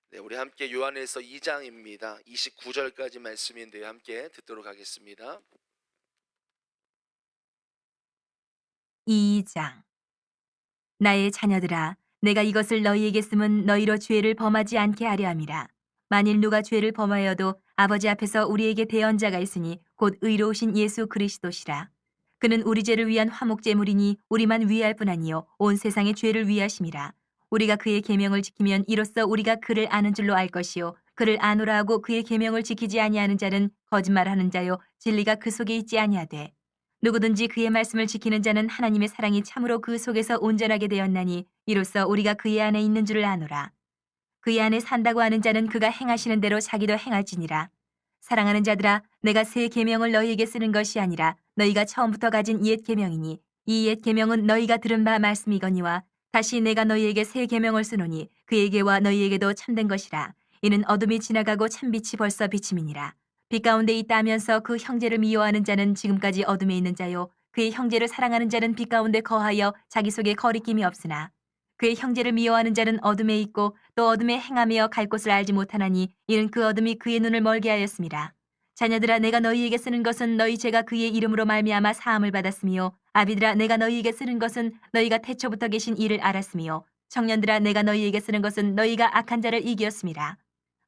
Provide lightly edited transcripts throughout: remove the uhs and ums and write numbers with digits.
네, 우리 함께 요한일서 2장입니다. 29절까지 말씀인데요. 함께 듣도록 하겠습니다. 2장. 나의 자녀들아, 내가 이것을 너희에게 쓰면 너희로 죄를 범하지 않게 하려 함이라. 만일 누가 죄를 범하여도 아버지 앞에서 우리에게 대언자가 있으니 곧 의로우신 예수 그리스도시라. 그는 우리 죄를 위한 화목제물이니 우리만 위할 뿐 아니요 온 세상의 죄를 위하심이라. 우리가 그의 계명을 지키면 이로써 우리가 그를 아는 줄로 알 것이요 그를 아노라 하고 그의 계명을 지키지 아니하는 자는 거짓말하는 자요 진리가 그 속에 있지 아니하되. 누구든지 그의 말씀을 지키는 자는 하나님의 사랑이 참으로 그 속에서 온전하게 되었나니 이로써 우리가 그의 안에 있는 줄을 아노라. 그의 안에 산다고 하는 자는 그가 행하시는 대로 자기도 행할지니라. 사랑하는 자들아, 내가 새 계명을 너희에게 쓰는 것이 아니라 너희가 처음부터 가진 옛 계명이니 이 옛 계명은 너희가 들은 바 말씀이거니와 다시 내가 너희에게 새 계명을 쓰노니 그에게와 너희에게도 참된 것이라. 이는 어둠이 지나가고 참빛이 벌써 비침이니라. 빛 가운데 있다 하면서 그 형제를 미워하는 자는 지금까지 어둠에 있는 자요 그의 형제를 사랑하는 자는 빛 가운데 거하여 자기 속에 거리낌이 없으나 그의 형제를 미워하는 자는 어둠에 있고 또 어둠에 행하며 갈 곳을 알지 못하나니 이는 그 어둠이 그의 눈을 멀게 하였습니다. 자녀들아, 내가 너희에게 쓰는 것은 너희 죄가 그의 이름으로 말미암아 사함을 받았으며 아비들아, 내가 너희에게 쓰는 것은 너희가 태초부터 계신 이를 알았으며 청년들아, 내가 너희에게 쓰는 것은 너희가 악한 자를 이기었습니다.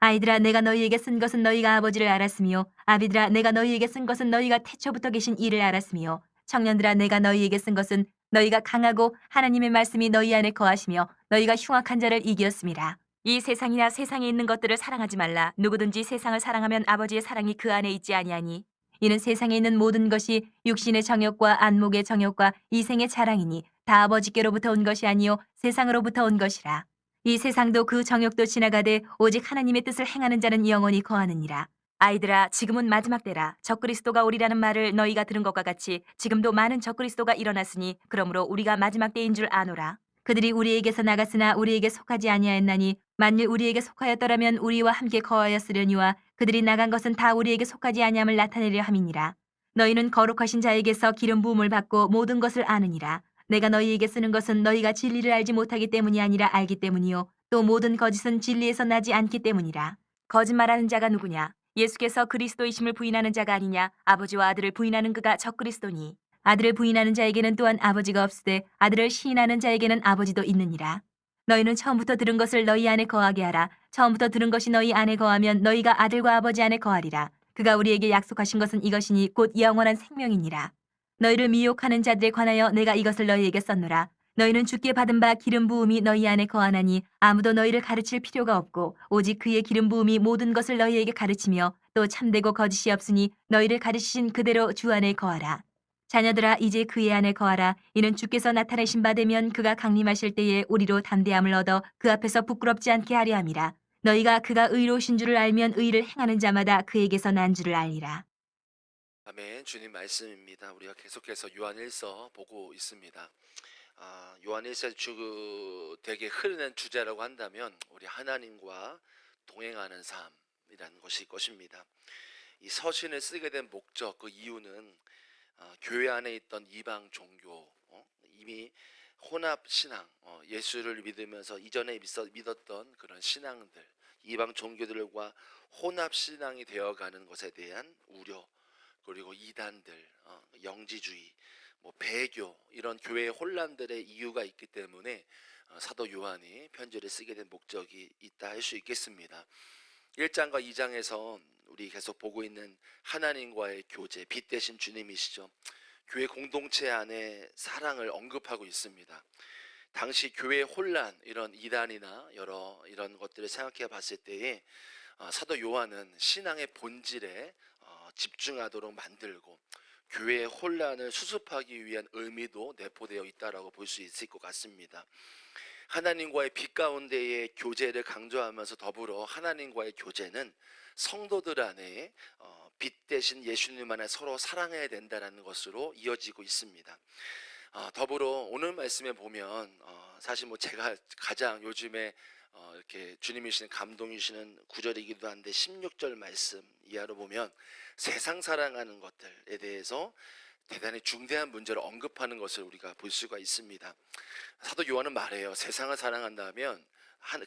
아이들아, 내가 너희에게 쓴 것은 너희가 아버지를 알았으며 아비들아, 내가 너희에게 쓴 것은 너희가 태초부터 계신 이를 알았으며 청년들아, 내가 너희에게 쓴 것은 너희가 강하고 하나님의 말씀이 너희 안에 거하시며 너희가 흉악한 자를 이기었습니다. 이 세상이나 세상에 있는 것들을 사랑하지 말라. 누구든지 세상을 사랑하면 아버지의 사랑이 그 안에 있지 아니하니 이는 세상에 있는 모든 것이 육신의 정욕과 안목의 정욕과 이생의 자랑이니 다 아버지께로부터 온 것이 아니요 세상으로부터 온 것이라. 이 세상도 그 정욕도 지나가되 오직 하나님의 뜻을 행하는 자는 영원히 거하느니라. 아이들아, 지금은 마지막 때라. 적그리스도가 오리라는 말을 너희가 들은 것과 같이 지금도 많은 적그리스도가 일어났으니 그러므로 우리가 마지막 때인 줄 아노라. 그들이 우리에게서 나갔으나 우리에게 속하지 아니하였나니 만일 우리에게 속하였더라면 우리와 함께 거하였으려니와 그들이 나간 것은 다 우리에게 속하지 아니함을 나타내려 함이니라. 너희는 거룩하신 자에게서 기름 부음을 받고 모든 것을 아느니라. 내가 너희에게 쓰는 것은 너희가 진리를 알지 못하기 때문이 아니라 알기 때문이요 또 모든 거짓은 진리에서 나지 않기 때문이라. 거짓말하는 자가 누구냐? 예수께서 그리스도이심을 부인하는 자가 아니냐? 아버지와 아들을 부인하는 그가 적그리스도니. 아들을 부인하는 자에게는 또한 아버지가 없으되 아들을 시인하는 자에게는 아버지도 있느니라. 너희는 처음부터 들은 것을 너희 안에 거하게 하라. 처음부터 들은 것이 너희 안에 거하면 너희가 아들과 아버지 안에 거하리라. 그가 우리에게 약속하신 것은 이것이니 곧 영원한 생명이니라. 너희를 미혹하는 자들에 관하여 내가 이것을 너희에게 썼노라. 너희는 주께 받은 바 기름 부음이 너희 안에 거하나니 아무도 너희를 가르칠 필요가 없고 오직 그의 기름 부음이 모든 것을 너희에게 가르치며 또 참되고 거짓이 없으니 너희를 가르치신 그대로 주 안에 거하라. 자녀들아, 이제 그의 안에 거하라. 이는 주께서 나타내신 바 되면 그가 강림하실 때에 우리로 담대함을 얻어 그 앞에서 부끄럽지 않게 하려 함이라. 너희가 그가 의로우신 줄을 알면 의를 행하는 자마다 그에게서 난 줄을 알리라. 아멘. 주님 말씀입니다. 우리가 계속해서 요한일서 보고 있습니다. 요한일서 되게 흐르는 주제라고 한다면 우리 하나님과 동행하는 삶이라는 것일 것입니다. 이 서신을 쓰게 된 목적, 그 이유는 교회 안에 있던 이방 종교, 이미 혼합 신앙, 예수를 믿으면서 이전에 믿었던 그런 신앙들, 이방 종교들과 혼합 신앙이 되어가는 것에 대한 우려, 그리고 이단들, 영지주의, 뭐 배교, 이런 교회의 혼란들의 이유가 있기 때문에 사도 요한이 편지를 쓰게 된 목적이 있다 할 수 있겠습니다. 1장과 2장에서 우리 계속 보고 있는 하나님과의 교제, 빛 대신 주님이시죠. 교회 공동체 안에 사랑을 언급하고 있습니다. 당시 교회의 혼란, 이런 이단이나 여러 이런 것들을 생각해 봤을 때에 사도 요한은 신앙의 본질에 집중하도록 만들고 교회의 혼란을 수습하기 위한 의미도 내포되어 있다라고 볼 수 있을 것 같습니다. 하나님과의 빛 가운데의 교제를 강조하면서 더불어 하나님과의 교제는 성도들 안에 빛 대신 예수님 안에 서로 사랑해야 된다는 것으로 이어지고 있습니다. 더불어 오늘 말씀에 보면 사실 뭐 제가 가장 요즘에 이렇게 주님이 주시는 감동이시는 구절이기도 한데 16절 말씀 이하로 보면 세상 사랑하는 것들에 대해서 대단히 중대한 문제를 언급하는 것을 우리가 볼 수가 있습니다. 사도 요한은 말해요. 세상을 사랑한다면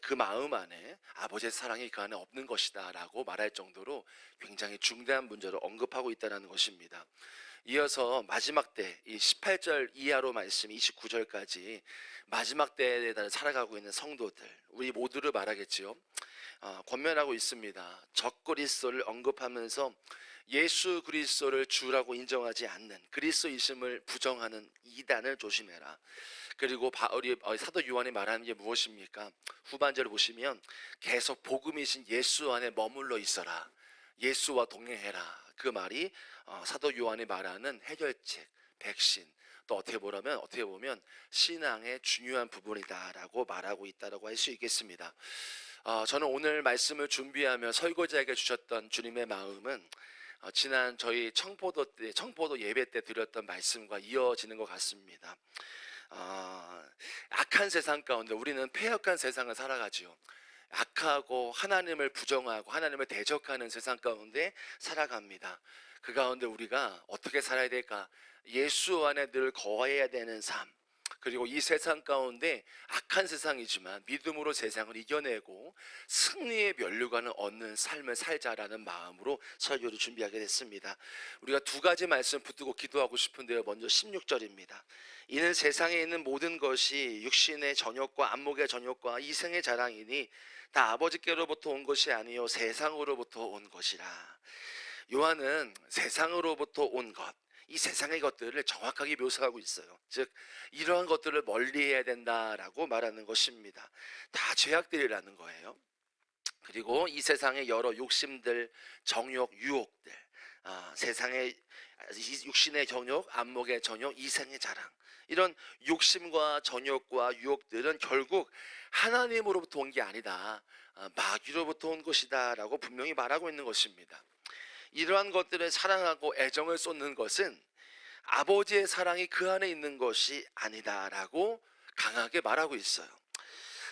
그 마음 안에 아버지의 사랑이 그 안에 없는 것이다 라고 말할 정도로 굉장히 중대한 문제를 언급하고 있다는 것입니다. 이어서 마지막 때 이 18절 이하로 말씀 29절까지 마지막 때에 살아가고 있는 성도들, 우리 모두를 말하겠지요. 권면하고 있습니다. 적그리스도를 언급하면서 예수 그리스도를 주라고 인정하지 않는 그리스도이심을 부정하는 이단을 조심해라. 그리고 우리 사도 요한이 말하는 게 무엇입니까? 후반절을 보시면 계속 복음이신 예수 안에 머물러 있어라. 예수와 동행해라. 그 말이 사도 요한이 말하는 해결책, 백신, 또 어떻게 보면 신앙의 중요한 부분이다라고 말하고 있다라고 할 수 있겠습니다. 저는 오늘 말씀을 준비하며 설교자에게 주셨던 주님의 마음은 지난 저희 청포도 예배 때 드렸던 말씀과 이어지는 것 같습니다. 악한 세상 가운데 우리는 패역한 세상을 살아가지요. 악하고 하나님을 부정하고 하나님을 대적하는 세상 가운데 살아갑니다. 그 가운데 우리가 어떻게 살아야 될까? 예수 안에 늘 거해야 되는 삶, 그리고 이 세상 가운데 악한 세상이지만 믿음으로 세상을 이겨내고 승리의 면류관을 얻는 삶을 살자라는 마음으로 설교를 준비하게 됐습니다. 우리가 두 가지 말씀 붙들고 기도하고 싶은데요. 먼저 16절입니다. 이는 세상에 있는 모든 것이 육신의 정욕과 안목의 정욕과 이생의 자랑이니 다 아버지께로부터 온 것이 아니요 세상으로부터 온 것이라. 요한은 세상으로부터 온 것, 이 세상의 것들을 정확하게 묘사하고 있어요. 즉 이러한 것들을 멀리해야 된다라고 말하는 것입니다. 다 죄악들이라는 거예요. 그리고 이 세상의 여러 욕심들, 정욕, 유혹들, 세상의 육신의 정욕, 안목의 정욕, 이생의 자랑, 이런 욕심과 정욕과 유혹들은 결국 하나님으로부터 온 게 아니다, 마귀로부터 온 것이다 라고 분명히 말하고 있는 것입니다. 이러한 것들을 사랑하고 애정을 쏟는 것은 아버지의 사랑이 그 안에 있는 것이 아니다라고 강하게 말하고 있어요.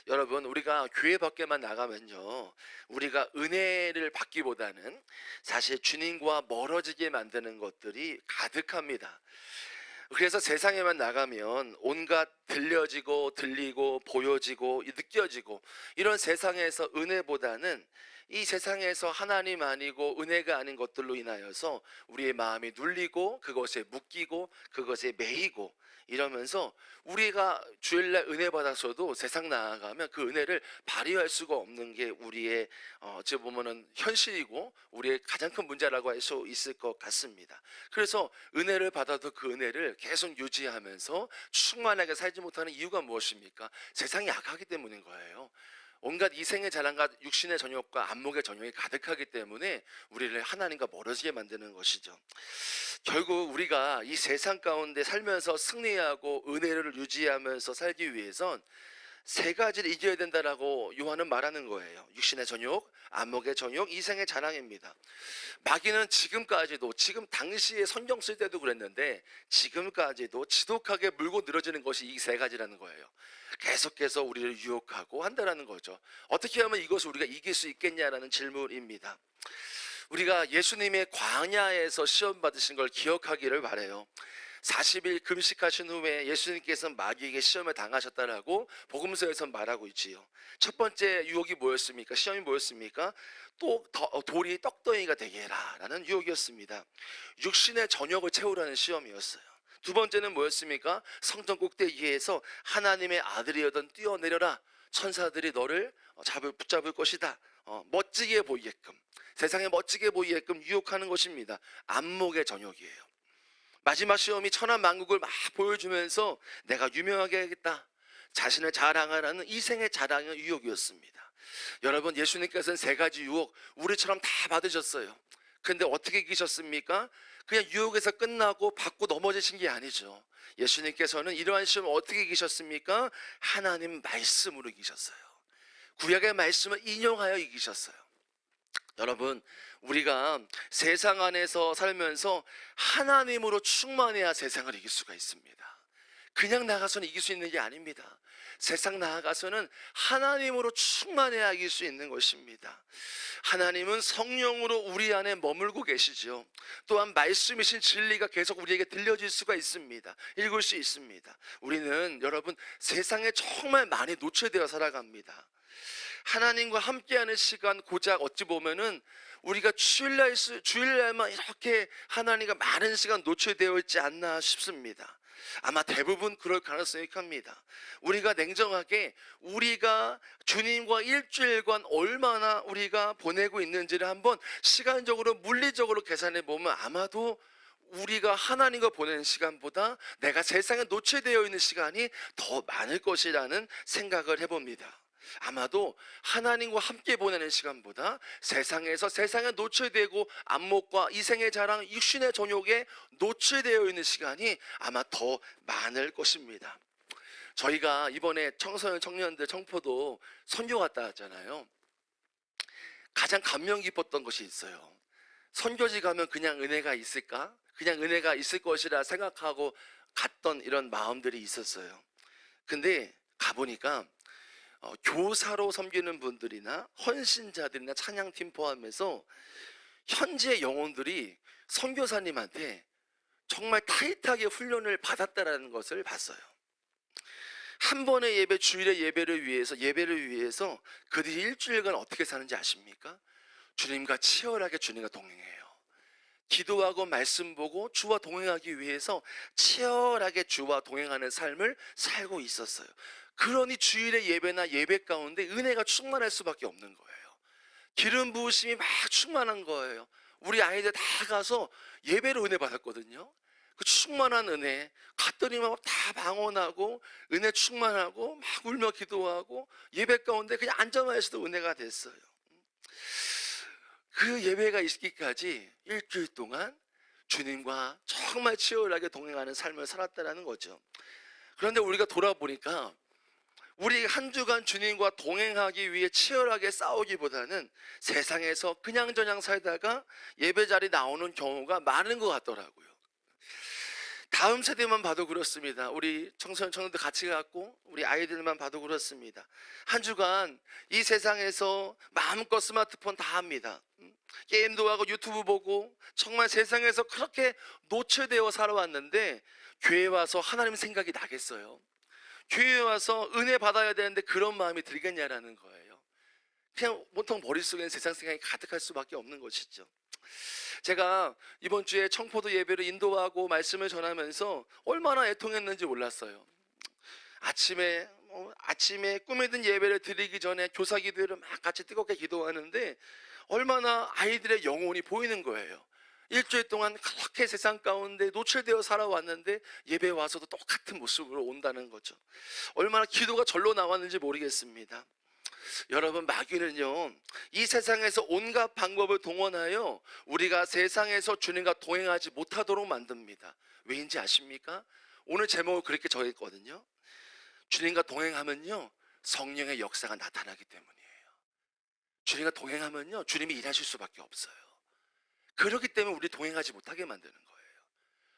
여러분, 우리가 교회 밖에만 나가면요, 우리가 은혜를 받기보다는 사실 주님과 멀어지게 만드는 것들이 가득합니다. 그래서 세상에만 나가면 온갖 들려지고 들리고 보여지고 느껴지고 이런 세상에서 은혜보다는 이 세상에서 하나님 아니고 은혜가 아닌 것들로 인하여서 우리의 마음이 눌리고 그것에 묶이고 그것에 매이고 이러면서 우리가 주일날 은혜 받아서도 세상 나아가면 그 은혜를 발휘할 수가 없는 게 우리의 어찌 보면은 현실이고 우리의 가장 큰 문제라고 할 수 있을 것 같습니다. 그래서 은혜를 받아도 그 은혜를 계속 유지하면서 충만하게 살지 못하는 이유가 무엇입니까? 세상이 약하기 때문인 거예요. 온갖 이생의 자랑과 육신의 정욕과 안목의 정욕이 가득하기 때문에 우리를 하나님과 멀어지게 만드는 것이죠. 결국 우리가 이 세상 가운데 살면서 승리하고 은혜를 유지하면서 살기 위해선 세 가지를 이겨야 된다라고 요한은 말하는 거예요. 육신의 정욕, 안목의 정욕, 이생의 자랑입니다. 마귀는 지금까지도, 지금 당시에 성경 쓸 때도 그랬는데 지금까지도 지독하게 물고 늘어지는 것이 이 세 가지라는 거예요. 계속해서 우리를 유혹하고 한다라는 거죠. 어떻게 하면 이것을 우리가 이길 수 있겠냐라는 질문입니다. 우리가 예수님의 광야에서 시험 받으신 걸 기억하기를 바라요. 40일 금식하신 후에 예수님께서 마귀에게 시험을 당하셨다라고 복음서에서 말하고 있지요. 첫 번째 유혹이 뭐였습니까? 시험이 뭐였습니까? 돌이 떡덩이가 되게 해라 라는 유혹이었습니다. 육신의 정욕을 채우라는 시험이었어요. 두 번째는 뭐였습니까? 성전 꼭대기에서 하나님의 아들이여던 뛰어내려라, 천사들이 너를 붙잡을 것이다, 멋지게 보이게끔, 세상에 멋지게 보이게끔 유혹하는 것입니다. 안목의 정욕이에요. 마지막 시험이 천하만국을 막 보여주면서 내가 유명하게 하겠다, 자신을 자랑하라는 이생의 자랑의 유혹이었습니다. 여러분, 예수님께서는 세 가지 유혹 우리처럼 다 받으셨어요. 근데 어떻게 이기셨습니까? 그냥 유혹에서 끝나고 받고 넘어지신 게 아니죠. 예수님께서는 이러한 시험을 어떻게 이기셨습니까? 하나님 말씀으로 이기셨어요. 구약의 말씀을 인용하여 이기셨어요. 여러분, 우리가 세상 안에서 살면서 하나님으로 충만해야 세상을 이길 수가 있습니다. 그냥 나가서는 이길 수 있는 게 아닙니다. 세상 나아가서는 하나님으로 충만해야 이길 수 있는 것입니다. 하나님은 성령으로 우리 안에 머물고 계시죠. 또한 말씀이신 진리가 계속 우리에게 들려질 수가 있습니다. 읽을 수 있습니다. 우리는 여러분 세상에 정말 많이 노출되어 살아갑니다. 하나님과 함께하는 시간, 고작 어찌 보면은 우리가 주일날만 이렇게 하나님과 많은 시간 노출되어 있지 않나 싶습니다. 아마 대부분 그럴 가능성이 큽니다. 우리가 냉정하게 우리가 주님과 일주일간 얼마나 우리가 보내고 있는지를 한번 시간적으로 물리적으로 계산해 보면 아마도 우리가 하나님과 보내는 시간보다 내가 세상에 노출되어 있는 시간이 더 많을 것이라는 생각을 해봅니다. 아마도 하나님과 함께 보내는 시간보다 세상에 노출되고 안목과 이생의 자랑, 육신의 정욕에 노출되어 있는 시간이 아마 더 많을 것입니다. 저희가 이번에 청소년 청년들 청포도 선교 갔다 왔잖아요. 가장 감명 깊었던 것이 있어요. 선교지 가면 그냥 은혜가 있을까? 그냥 은혜가 있을 것이라 생각하고 갔던 이런 마음들이 있었어요. 근데 가보니까 교사로 섬기는 분들이나 헌신자들이나 찬양팀 포함해서 현지의 영혼들이 선교사님한테 정말 타이트하게 훈련을 받았다라는 것을 봤어요. 한 번의 예배, 주일의 예배를 위해서 그들이 일주일간 어떻게 사는지 아십니까? 주님과 치열하게 주님과 동행해요. 기도하고 말씀 보고 주와 동행하기 위해서 치열하게 주와 동행하는 삶을 살고 있었어요. 그러니 주일의 예배나 예배 가운데 은혜가 충만할 수밖에 없는 거예요. 기름 부으심이 막 충만한 거예요. 우리 아이들 다 가서 예배로 은혜 받았거든요. 그 충만한 은혜 갔더니 막 다 방언하고 은혜 충만하고 막 울며 기도하고 예배 가운데 그냥 앉아만 있어도 은혜가 됐어요. 그 예배가 있기까지 일주일 동안 주님과 정말 치열하게 동행하는 삶을 살았다는 거죠. 그런데 우리가 돌아보니까 우리 한 주간 주님과 동행하기 위해 치열하게 싸우기보다는 세상에서 그냥저냥 살다가 예배 자리 나오는 경우가 많은 것 같더라고요. 다음 세대만 봐도 그렇습니다. 우리 청소년 청년들 같이 갖고 우리 아이들만 봐도 그렇습니다. 한 주간 이 세상에서 마음껏 스마트폰 다 합니다. 게임도 하고 유튜브 보고 정말 세상에서 그렇게 노출되어 살아왔는데 교회 와서 하나님 생각이 나겠어요? 교회에 와서 은혜 받아야 되는데 그런 마음이 들겠냐라는 거예요. 그냥 보통 머릿속에는 세상 생각이 가득할 수밖에 없는 것이죠. 제가 이번 주에 청포도 예배를 인도하고 말씀을 전하면서 얼마나 애통했는지 몰랐어요. 아침에 꿈에 든 예배를 드리기 전에 교사 기도를 막 같이 뜨겁게 기도하는데 얼마나 아이들의 영혼이 보이는 거예요. 일주일 동안 그렇게 세상 가운데 노출되어 살아왔는데 예배 와서도 똑같은 모습으로 온다는 거죠. 얼마나 기도가 절로 나왔는지 모르겠습니다. 여러분, 마귀는요 이 세상에서 온갖 방법을 동원하여 우리가 세상에서 주님과 동행하지 못하도록 만듭니다. 왜인지 아십니까? 오늘 제목을 그렇게 정했거든요. 주님과 동행하면요 성령의 역사가 나타나기 때문이에요. 주님과 동행하면요 주님이 일하실 수밖에 없어요. 그렇기 때문에 우리 동행하지 못하게 만드는 거예요.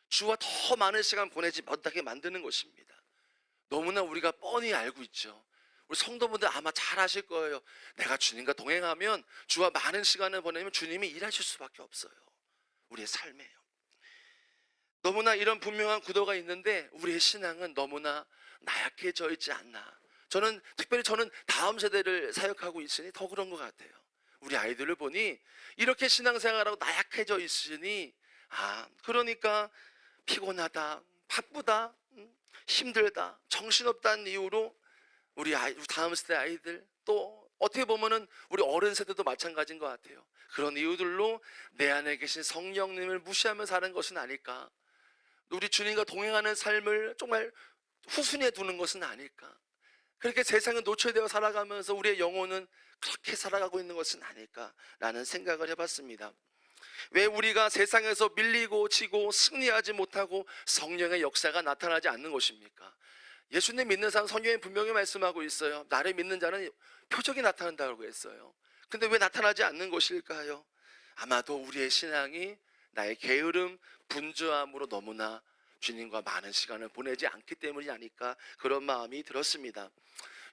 주와 더 많은 시간 보내지 못하게 만드는 것입니다. 너무나 우리가 뻔히 알고 있죠. 우리 성도분들 아마 잘 아실 거예요. 내가 주님과 동행하면 주와 많은 시간을 보내면 주님이 일하실 수밖에 없어요. 우리의 삶에요. 너무나 이런 분명한 구도가 있는데 우리의 신앙은 너무나 나약해져 있지 않나. 특별히 저는 다음 세대를 사역하고 있으니 더 그런 것 같아요. 우리 아이들을 보니 이렇게 신앙생활하고 나약해져 있으니 그러니까 피곤하다, 바쁘다, 힘들다, 정신없다는 이유로 우리 다음 세대 아이들, 또 어떻게 보면은 우리 어른 세대도 마찬가지인 것 같아요. 그런 이유들로 내 안에 계신 성령님을 무시하며 사는 것은 아닐까? 우리 주님과 동행하는 삶을 정말 후순위에 두는 것은 아닐까? 그렇게 세상에 노출되어 살아가면서 우리의 영혼은 그렇게 살아가고 있는 것은 아닐까라는 생각을 해봤습니다. 왜 우리가 세상에서 밀리고 지고 승리하지 못하고 성령의 역사가 나타나지 않는 것입니까? 예수님 믿는 사람 성경에 분명히 말씀하고 있어요. 나를 믿는 자는 표적이 나타난다고 했어요. 근데 왜 나타나지 않는 것일까요? 아마도 우리의 신앙이 나의 게으름, 분주함으로 너무나 주님과 많은 시간을 보내지 않기 때문이 아닐까, 그런 마음이 들었습니다.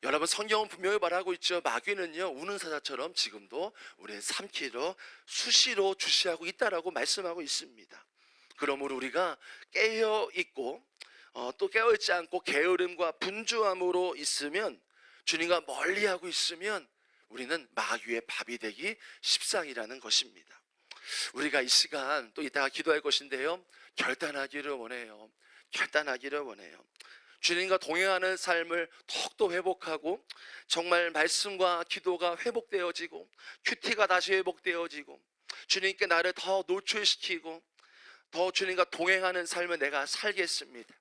여러분, 성경은 분명히 말하고 있죠. 마귀는요 우는 사자처럼 지금도 우리의 삼키러 수시로 주시하고 있다라고 말씀하고 있습니다. 그러므로 우리가 깨어있고 또 깨어있지 않고 게으름과 분주함으로 있으면 주님과 멀리하고 있으면 우리는 마귀의 밥이 되기 십상이라는 것입니다. 우리가 이 시간 또 이따가 기도할 것인데요, 결단하기를 원해요. 결단하기를 원해요. 주님과 동행하는 삶을 더욱더 회복하고, 정말 말씀과 기도가 회복되어지고, 큐티가 다시 회복되어지고, 주님께 나를 더 노출시키고, 더 주님과 동행하는 삶을 내가 살겠습니다.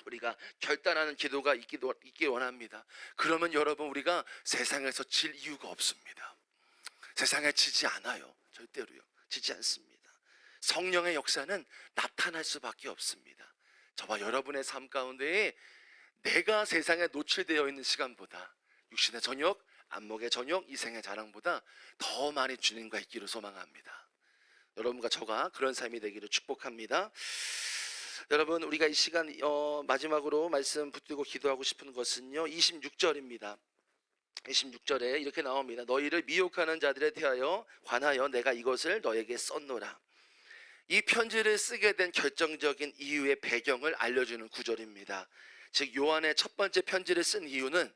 우리가 결단하는 기도가 있기 원합니다. 그러면 여러분, 우리가 세상에서 질 이유가 없습니다. 세상에 지지 않아요. 절대로요. 지지 않습니다. 성령의 역사는 나타날 수밖에 없습니다. 저와 여러분의 삶 가운데에 내가 세상에 노출되어 있는 시간보다, 육신의 저녁, 안목의 저녁, 이생의 자랑보다 더 많이 주님과 있기를 소망합니다. 여러분과 저가 그런 삶이 되기를 축복합니다. 여러분, 우리가 이 시간 마지막으로 말씀 붙들고 기도하고 싶은 것은요, 26절입니다. 26절에 이렇게 나옵니다. 너희를 미혹하는 자들에 대하여 관하여 내가 이것을 너에게 썼노라. 이 편지를 쓰게 된 결정적인 이유의 배경을 알려주는 구절입니다. 즉, 요한의 첫 번째 편지를 쓴 이유는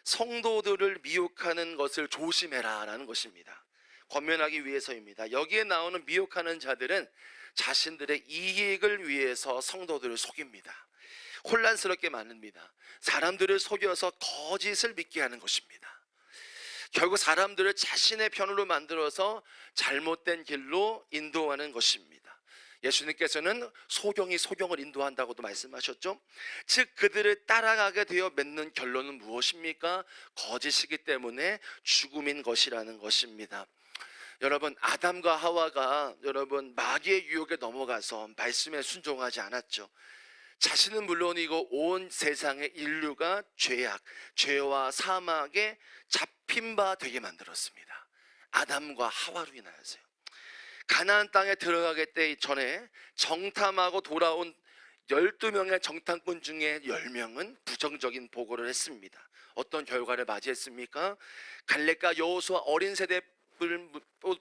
성도들을 미혹하는 것을 조심해라 라는 것입니다. 권면하기 위해서입니다. 여기에 나오는 미혹하는 자들은 자신들의 이익을 위해서 성도들을 속입니다. 혼란스럽게 만듭니다. 사람들을 속여서 거짓을 믿게 하는 것입니다. 결국 사람들을 자신의 편으로 만들어서 잘못된 길로 인도하는 것입니다. 예수님께서는 소경이 소경을 인도한다고도 말씀하셨죠. 즉, 그들을 따라가게 되어 맺는 결론은 무엇입니까? 거짓이기 때문에 죽음인 것이라는 것입니다. 여러분, 아담과 하와가 마귀의 유혹에 넘어가서 말씀에 순종하지 않았죠. 자신은 물론이고 온 세상의 인류가 죄와 사막에 잡힌 바 되게 만들었습니다. 아담과 하와로 인하여서요. 가나안 땅에 들어가기 전에 정탐하고 돌아온 12명의 정탐꾼 중에 10명은 부정적인 보고를 했습니다. 어떤 결과를 맞이했습니까? 갈렙과 여호수아 어린 세대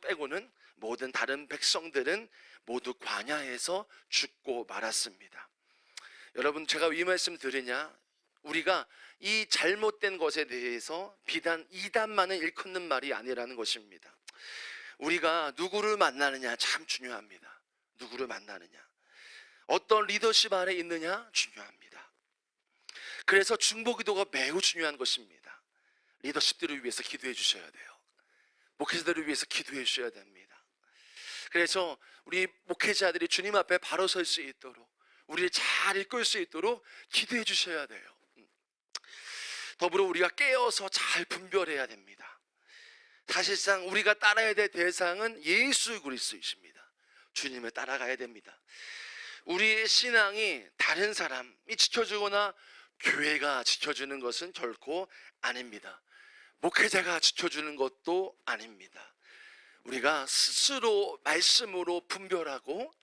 빼고는 모든 다른 백성들은 모두 광야에서 죽고 말았습니다. 여러분, 제가 이 말씀 드리냐, 우리가 이 잘못된 것에 대해서 비단 이단만을 일컫는 말이 아니라는 것입니다. 우리가 누구를 만나느냐 참 중요합니다. 누구를 만나느냐, 어떤 리더십 아래 있느냐 중요합니다. 그래서 중보기도가 매우 중요한 것입니다. 리더십들을 위해서 기도해 주셔야 돼요. 목회자들을 위해서 기도해 주셔야 됩니다. 그래서 우리 목회자들이 주님 앞에 바로 설 수 있도록, 우리를 잘 이끌 수 있도록 기도해 주셔야 돼요. 더불어 우리가 깨어서 잘 분별해야 됩니다. 사실상 우리가 따라야 될 대상은 예수 그리스도이십니다. 주님을 따라가야 됩니다. 우리의 신앙이 다른 사람이 지켜주거나 교회가 지켜주는 것은 결코 아닙니다. 목회자가 지켜주는 것도 아닙니다. 우리가 스스로 말씀으로 분별하고,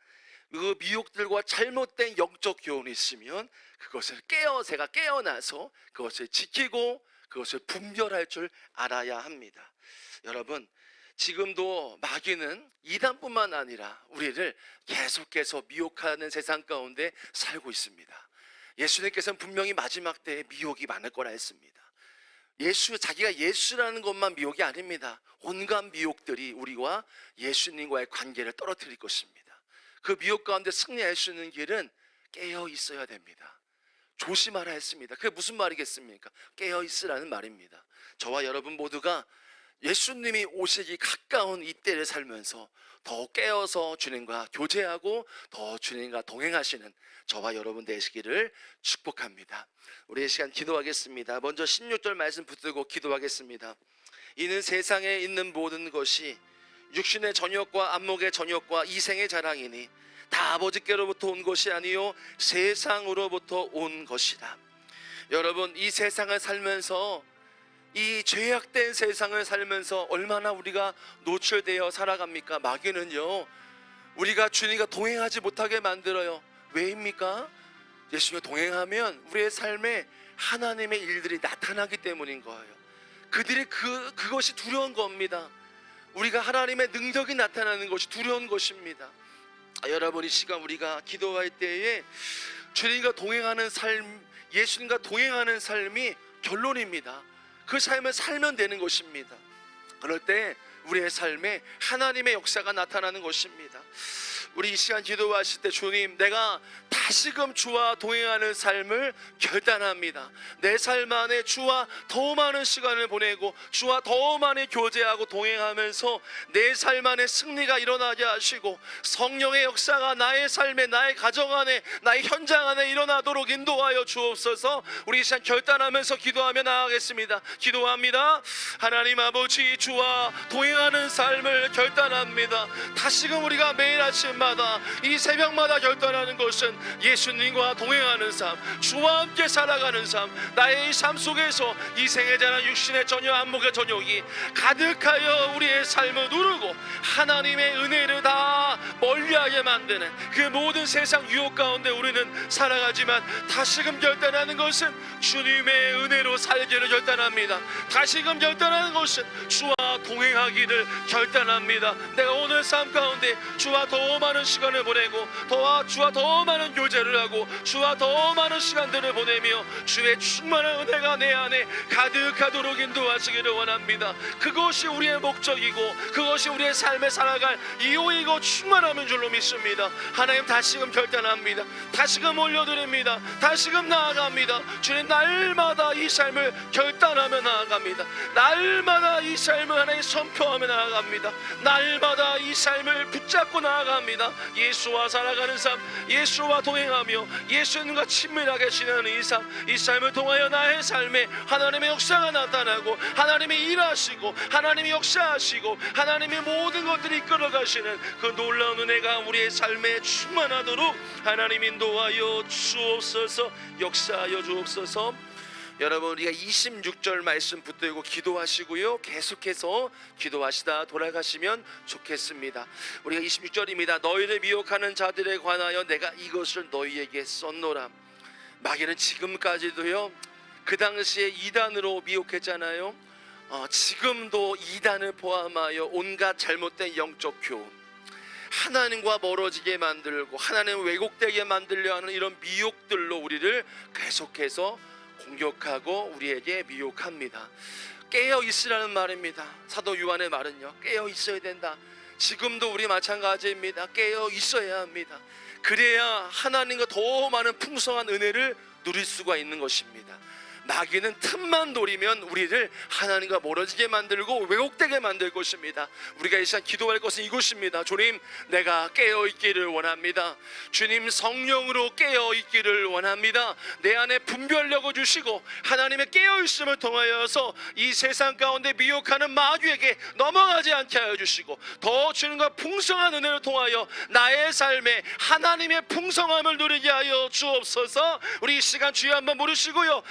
그 미혹들과 잘못된 영적 교훈이 있으면 그것을 제가 깨어나서 그것을 지키고 그것을 분별할 줄 알아야 합니다. 여러분, 지금도 마귀는 이단뿐만 아니라 우리를 계속해서 미혹하는 세상 가운데 살고 있습니다. 예수님께서는 분명히 마지막 때에 미혹이 많을 거라 했습니다. 자기가 예수라는 것만 미혹이 아닙니다. 온갖 미혹들이 우리와 예수님과의 관계를 떨어뜨릴 것입니다. 그 미혹 가운데 승리할 수 있는 길은 깨어 있어야 됩니다. 조심하라 했습니다. 그게 무슨 말이겠습니까? 깨어 있으라는 말입니다. 저와 여러분 모두가 예수님이 오시기 가까운 이때를 살면서 더 깨어서 주님과 교제하고 더 주님과 동행하시는 저와 여러분 되시기를 축복합니다. 우리 이 시간 기도하겠습니다. 먼저 16절 말씀 붙들고 기도하겠습니다. 이는 세상에 있는 모든 것이 육신의 전욕과 안목의 전욕과 이생의 자랑이니 다 아버지께로부터 온 것이 아니요 세상으로부터 온 것이다. 여러분, 이 세상을 살면서, 이 죄악된 세상을 살면서 얼마나 우리가 노출되어 살아갑니까? 마귀는요, 우리가 주님과 동행하지 못하게 만들어요. 왜입니까? 예수님과 동행하면 우리의 삶에 하나님의 일들이 나타나기 때문인 거예요. 그것이 두려운 겁니다. 우리가 하나님의 능력이 나타나는 것이 두려운 것입니다. 여러분, 이 시간 우리가 기도할 때에 주님과 동행하는 삶, 예수님과 동행하는 삶이 결론입니다. 그 삶을 살면 되는 것입니다. 그럴 때 우리의 삶에 하나님의 역사가 나타나는 것입니다. 우리 이 시간 기도하실 때 주님, 내가 다시금 주와 동행하는 삶을 결단합니다. 내 삶 안에 주와 더 많은 시간을 보내고 주와 더 많이 교제하고 동행하면서 내 삶 안에 승리가 일어나게 하시고 성령의 역사가 나의 삶에, 나의 가정 안에, 나의 현장 안에 일어나도록 인도하여 주옵소서. 우리 이 시간 결단하면서 기도하며 나아가겠습니다. 기도합니다. 하나님 아버지, 주와 동행하는 삶을 결단합니다. 다시금 우리가 매일 아침마다 이 새벽마다 결단하는 것은 예수님과 동행하는 삶, 주와 함께 살아가는 삶, 나의 이 삶 속에서 이 생에 자란 육신의 저녁, 안목의 저녁이 가득하여 우리의 삶을 누르고 하나님의 은혜를 다 멀리하게 만드는 그 모든 세상 유혹 가운데 우리는 살아가지만 다시금 결단하는 것은 주님의 은혜로 살기를 결단합니다. 다시금 결단하는 것은 주와 동행하기를 결단합니다. 내가 오늘 삶 가운데 주와 더 많은 시간을 보내고 주와 더 많은 교제를 하고 주와 더 많은 시간들을 보내며 주의 충만한 은혜가 내 안에 가득하도록 인도하시기를 원합니다. 그것이 우리의 목적이고 그것이 우리의 삶에 살아갈 이유이고 충만함인 줄로 믿습니다. 하나님, 다시금 결단합니다. 다시금 올려드립니다. 다시금 나아갑니다. 주님, 날마다 이 삶을 결단하며 나아갑니다. 날마다 이 삶을 하나님 선포하며 나아갑니다. 날마다 이 삶을 붙잡고 나아갑니다. 예수와 살아가는 삶, 예수와 동행하며 예수님과 친밀하게 지내는 이 삶을 통하여 나의 삶에 하나님의 역사가 나타나고 하나님이 일하시고 하나님이 역사하시고 하나님의 모든 것들이 이끌어가시는 그 놀라운 은혜가 우리의 삶에 충만하도록 하나님 인도하여 주옵소서. 역사하여 주옵소서. 여러분, 우리가 26절 말씀 붙들고 기도하시고요, 계속해서 기도하시다 돌아가시면 좋겠습니다. 우리가 26절입니다. 너희를 미혹하는 자들에 관하여 내가 이것을 너희에게 썼노라. 마귀는 지금까지도요, 그 당시에 이단으로 미혹했잖아요. 지금도 이단을 포함하여 온갖 잘못된 영적 교훈, 하나님과 멀어지게 만들고 하나님 왜곡되게 만들려 하는 이런 미혹들로 우리를 계속해서 공격하고 우리에게 미혹합니다. 깨어 있으라는 말입니다. 사도 요한의 말은요, 깨어 있어야 된다. 지금도 우리 마찬가지입니다. 깨어 있어야 합니다. 그래야 하나님과 더 많은 풍성한 은혜를 누릴 수가 있는 것입니다. 마귀는 틈만 노리면 우리를 하나님과 멀어지게 만들고 왜곡되게 만들 것입니다. 우리가 이 시간 기도할 것은 이것입니다. 주님, 내가 깨어있기를 원합니다. 주님, 성령으로 깨어있기를 원합니다. 내 안에 분별력을 주시고 하나님의 깨어있음을 통하여서 이 세상 가운데 미혹하는 마귀에게 넘어가지 않게 하여 주시고 더 주님과 풍성한 은혜를 통하여 나의 삶에 하나님의 풍성함을 누리게 하여 주옵소서. 우리 이 시간 주여 한번 부르시고요,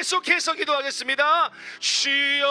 계속해서 기도하겠습니다. 주여